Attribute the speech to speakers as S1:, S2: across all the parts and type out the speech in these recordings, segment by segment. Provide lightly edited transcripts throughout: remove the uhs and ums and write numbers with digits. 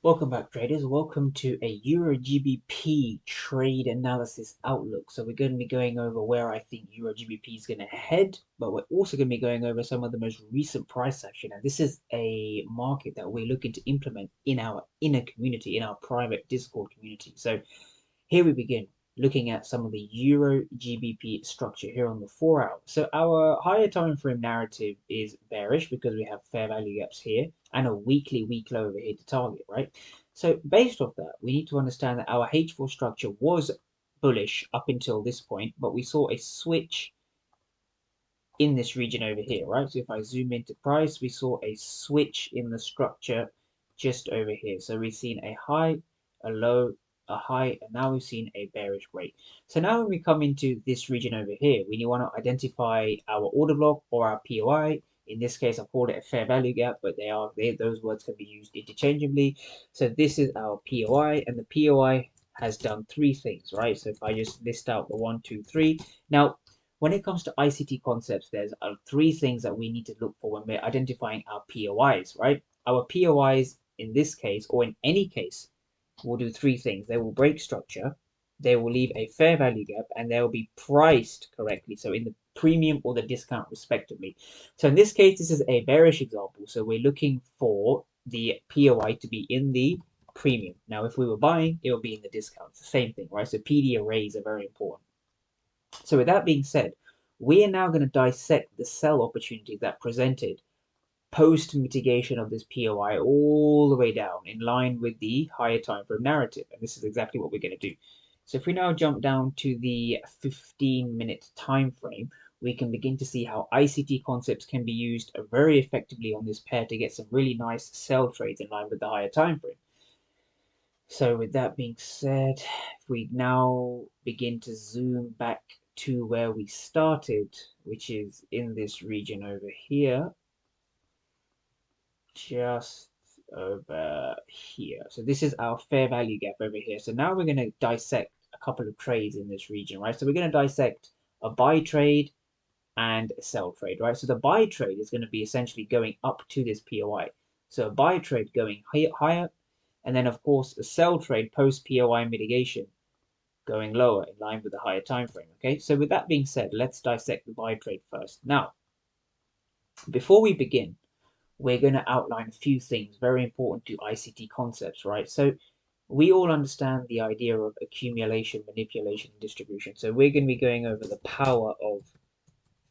S1: Welcome back, traders. Welcome to a EURGBP trade analysis outlook. So we're going to be going over where I think EURGBP is going to head, but we're also going to be going over some of the most recent price action. And this is a market that we're looking to implement in our inner community, in our private Discord community. So here we begin looking at some of the EURGBP structure here on the 4-hour. So our higher time frame narrative is bearish because we have fair value gaps here and a weekly weak low over here to target, right? So based off that, we need to understand that our H4 structure was bullish up until this point, but we saw a switch in this region over here, right? So if I zoom into price, we saw a switch in the structure just over here. So we've seen a high, a low, a high, and now we've seen a bearish break. So now when we come into this region over here, we want to identify our order block or our POI. In this case, I called it a fair value gap, but those words can be used interchangeably. So this is our POI, and the POI has done three things, right? So if I just list out the 1, 2, 3. Now, when it comes to ICT concepts, there's three things that we need to look for when we're identifying our POIs, right? Our POIs in this case, or in any case, will do three things. They will break structure, they will leave a fair value gap, and they will be priced correctly, so in the premium or the discount respectively. So in this case, this is a bearish example. So we're looking for the POI to be in the premium. Now, if we were buying, it will be in the discount. It's the same thing, right? So PD arrays are very important. So with that being said, we are now going to dissect the sell opportunity that presented post mitigation of this POI all the way down in line with the higher time frame narrative. And this is exactly what we're going to do. So if we now jump down to the 15-minute time frame, we can begin to see how ICT concepts can be used very effectively on this pair to get some really nice sell trades in line with the higher time frame. So with that being said, if we now begin to zoom back to where we started, which is in this region over here, just over here. So this is our fair value gap over here. So now we're going to dissect a couple of trades in this region, right? So we're going to dissect a buy trade and a sell trade, right? So the buy trade is going to be essentially going up to this POI. So a buy trade going higher, and then of course a sell trade post POI mitigation going lower in line with the higher time frame. Okay, so with that being said, let's dissect the buy trade first. Now, before we begin, we're going to outline a few things very important to ICT concepts, right? So we all understand the idea of accumulation, manipulation, and distribution. So we're going to be going over the power of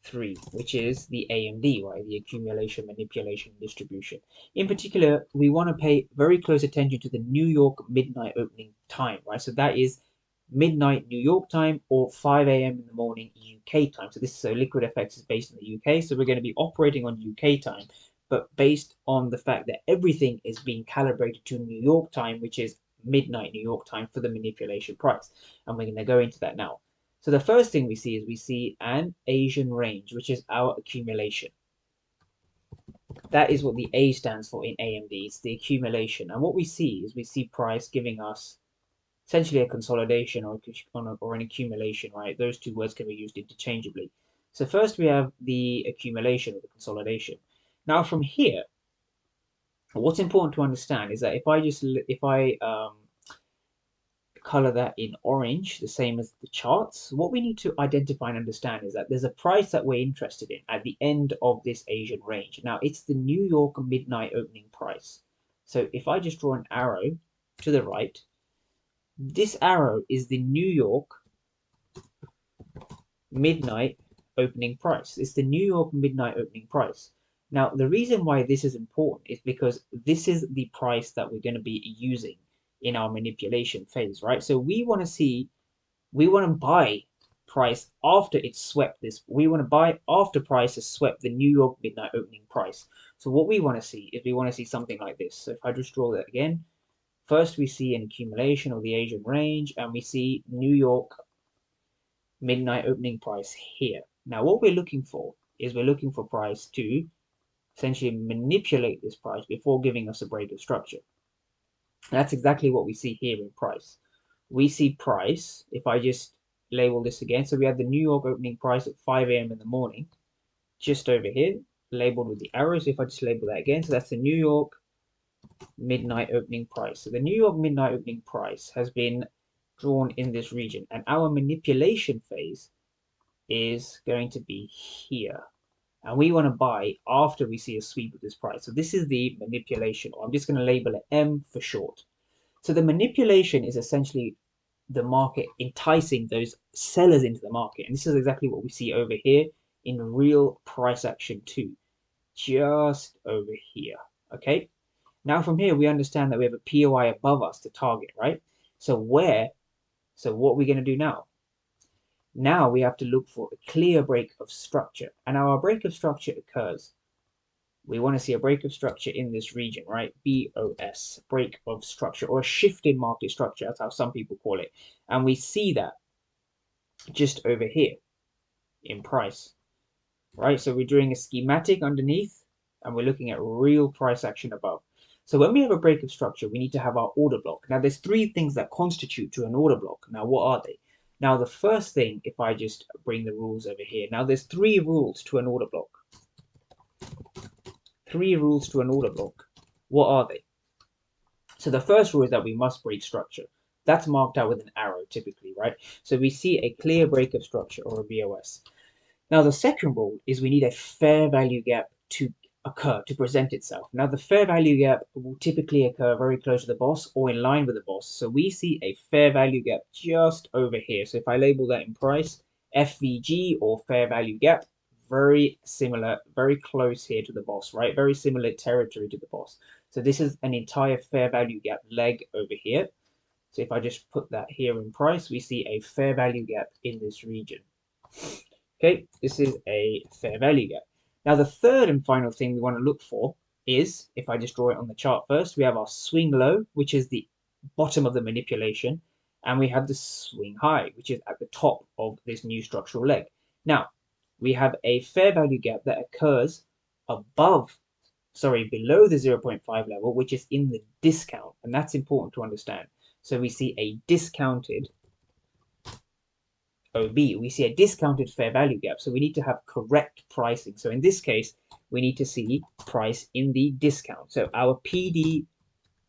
S1: three, which is the AMD, right? The accumulation, manipulation, distribution. In particular, we want to pay very close attention to the New York midnight opening time, right? So that is midnight New York time or 5 a.m. in the morning UK time. So this is Liquid FX is based in the UK. So we're going to be operating on UK time, but based on the fact that everything is being calibrated to New York time, which is midnight New York time for the manipulation price. And we're going to go into that now. So the first thing we see is we see an Asian range, which is our accumulation. That is what the A stands for in AMD. It's the accumulation. And what we see is we see price giving us essentially a consolidation or an accumulation, right? Those two words can be used interchangeably. So first we have the accumulation or the consolidation. Now from here, what's important to understand is that if I color that in orange, the same as the charts, what we need to identify and understand is that there's a price that we're interested in at the end of this Asian range. Now, it's the New York midnight opening price. So if I just draw an arrow to the right, this arrow is the New York midnight opening price. It's the New York midnight opening price. Now, the reason why this is important is because this is the price that we're going to be using in our manipulation phase, right? So we want to buy price after it's swept this. We want to buy after price has swept the New York midnight opening price. So what we want to see is we want to see something like this. So if I just draw that again, first we see an accumulation of the Asian range and we see New York midnight opening price here. Now what we're looking for is we're looking for price to essentially manipulate this price before giving us a break of structure. That's exactly what we see here in price. We see price, if I just label this again, so we have the New York opening price at 5 a.m. in the morning, just over here, labeled with the arrows. If I just label that again, so that's the New York midnight opening price. So the New York midnight opening price has been drawn in this region, and our manipulation phase is going to be here. And we want to buy after we see a sweep of this price. So this is the manipulation, or I'm just going to label it M for short. So the manipulation is essentially the market enticing those sellers into the market. And this is exactly what we see over here in real price action too, just over here. Okay. Now from here, we understand that we have a POI above us to target, right? So what are we going to do now? Now we have to look for a clear break of structure. And our break of structure occurs. We want to see a break of structure in this region, right? BOS, break of structure, or a shift in market structure. That's how some people call it. And we see that just over here in price, right? So we're doing a schematic underneath and we're looking at real price action above. So when we have a break of structure, we need to have our order block. Now there's three things that constitute to an order block. Now what are they? Now the first thing, if I just bring the rules over here, now there's three rules to an order block. Three rules to an order block. What are they? So the first rule is that we must break structure. That's marked out with an arrow typically, right? So we see a clear break of structure, or a BOS. Now the second rule is we need a fair value gap to occur, to present itself. Now the fair value gap will typically occur very close to the boss or in line with the boss. So we see a fair value gap just over here. So if I label that in price, FVG, or fair value gap, very similar, very close here to the boss, right? Very similar territory to the boss. So this is an entire fair value gap leg over here. So if I just put that here in price, we see a fair value gap in this region. Okay, this is a fair value gap. Now the third and final thing we want to look for is, if I just draw it on the chart first, we have our swing low, which is the bottom of the manipulation, and we have the swing high, which is at the top of this new structural leg. Now, we have a fair value gap that occurs below the 0.5 level, which is in the discount, and that's important to understand. So we see a discounted OB, we see a discounted fair value gap. So we need to have correct pricing. So in this case, we need to see price in the discount. So our PD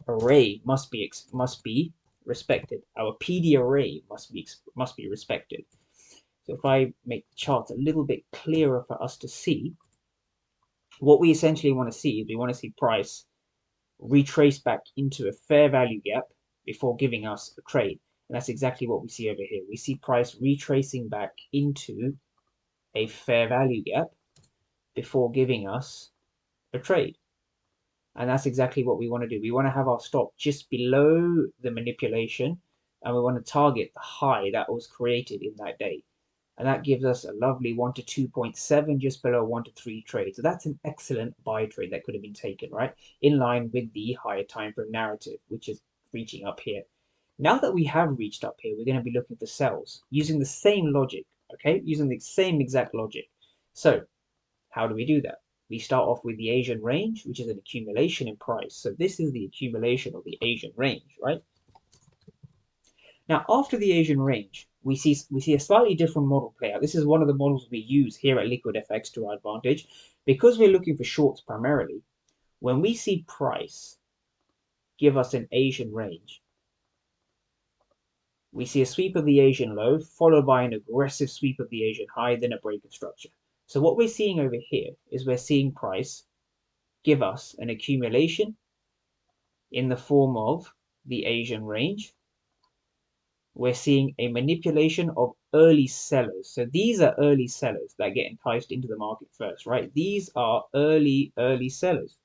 S1: array must be respected. Our PD array must be respected. So if I make the chart a little bit clearer for us to see, what we essentially want to see is we want to see price retrace back into a fair value gap before giving us a trade. And that's exactly what we see over here. We see price retracing back into a fair value gap before giving us a trade. And that's exactly what we want to do. We want to have our stop just below the manipulation, and we want to target the high that was created in that day. And that gives us a lovely 1 to 2.7, just below 1 to 3 trade. So that's an excellent buy trade that could have been taken, right? In line with the higher time frame narrative, which is reaching up here. Now that we have reached up here, we're going to be looking for sells using the same logic, okay? Using the same exact logic. So how do we do that? We start off with the Asian range, which is an accumulation in price. So this is the accumulation of the Asian range, right? Now, after the Asian range, we see a slightly different model play out. This is one of the models we use here at LiquidFX to our advantage. Because we're looking for shorts primarily, when we see price give us an Asian range, we see a sweep of the Asian low, followed by an aggressive sweep of the Asian high, then a break of structure. So what we're seeing over here is we're seeing price give us an accumulation in the form of the Asian range. We're seeing a manipulation of early sellers. So these are early sellers that get enticed into the market first, right? These are early sellers.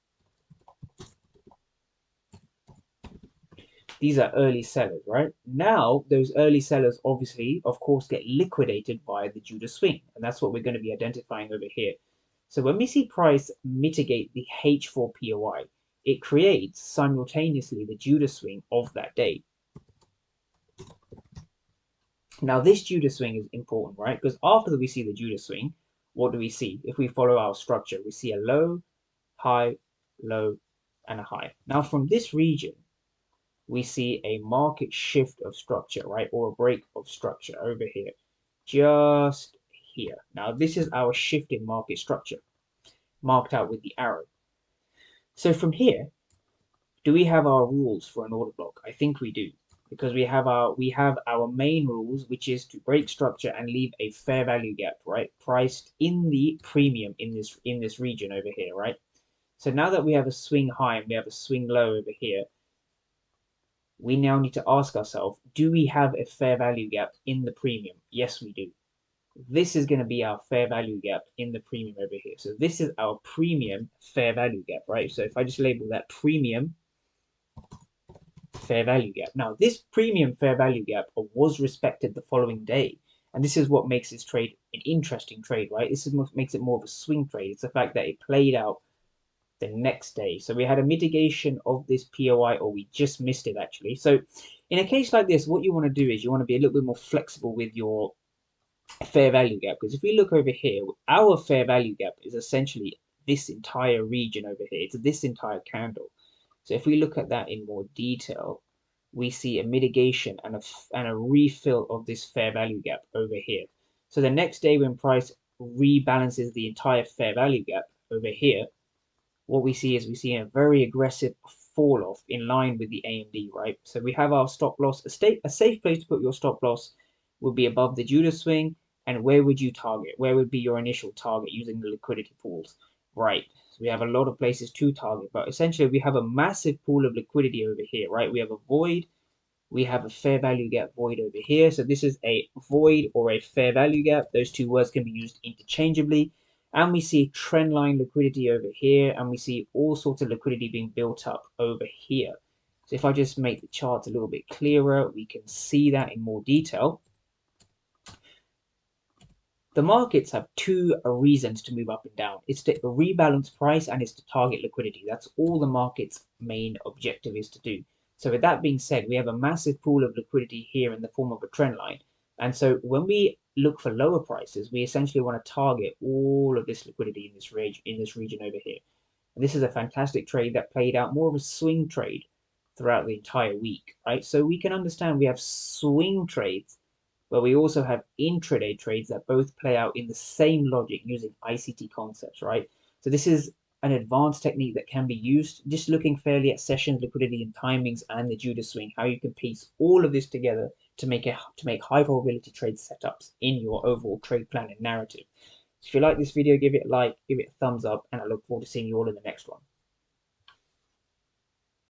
S1: These are early sellers, right? Now, those early sellers obviously, of course, get liquidated via the Judah swing. And that's what we're going to be identifying over here. So when we see price mitigate the H4 POI, it creates simultaneously the Judah swing of that day. Now, this Judah swing is important, right? Because after we see the Judah swing, what do we see? If we follow our structure, we see a low, high, low, and a high. Now, from this region, we see a market shift of structure, right? Or a break of structure over here, just here. Now, this is our shift in market structure, marked out with the arrow. So from here, Do we have our rules for an order block? I think we do, because we have our main rules, which is to break structure and leave a fair value gap, right? Priced in the premium in this region over here, right? So now that we have a swing high and we have a swing low over here, we now need to ask ourselves, do we have a fair value gap in the premium? Yes, we do. This is going to be our fair value gap in the premium over here. So this is our premium fair value gap, right? So if I just label that premium fair value gap. Now, this premium fair value gap was respected the following day. And this is what makes this trade an interesting trade, right? This is what makes it more of a swing trade. It's the fact that it played out the next day. So we had a mitigation of this POI, or we just missed it actually. So in a case like this, what you want to do is you want to be a little bit more flexible with your fair value gap, because if we look over here, our fair value gap is essentially this entire region over here. It's this entire candle. So if we look at that in more detail, we see a mitigation and a refill of this fair value gap over here. So the next day when price rebalances the entire fair value gap over here, what we see is we see a very aggressive fall off in line with the AMD, right? So we have our stop loss. A safe place to put your stop loss would be above the Judas swing. And where would you target? Where would be your initial target using the liquidity pools? Right. So we have a lot of places to target, but essentially we have a massive pool of liquidity over here, right? We have a void, we have a fair value gap void over here. So this is a void or a fair value gap. Those two words can be used interchangeably. And we see trend line liquidity over here, and we see all sorts of liquidity being built up over here. So if I just make the chart a little bit clearer, we can see that in more detail. The markets have two reasons to move up and down. It's to rebalance price and it's to target liquidity. That's all the market's main objective is to do. So with that being said, we have a massive pool of liquidity here in the form of a trend line. And so when we look for lower prices, we essentially want to target all of this liquidity in this region over here. And this is a fantastic trade that played out more of a swing trade throughout the entire week, right? So we can understand we have swing trades, but we also have intraday trades that both play out in the same logic using ICT concepts, right? So this is an advanced technique that can be used just looking fairly at sessions, liquidity, and timings, and the Judas swing, how you can piece all of this together to make high probability trade setups in your overall trade plan and narrative. So if you like this video, give it a like, give it a thumbs up, and I look forward to seeing you all in the next one.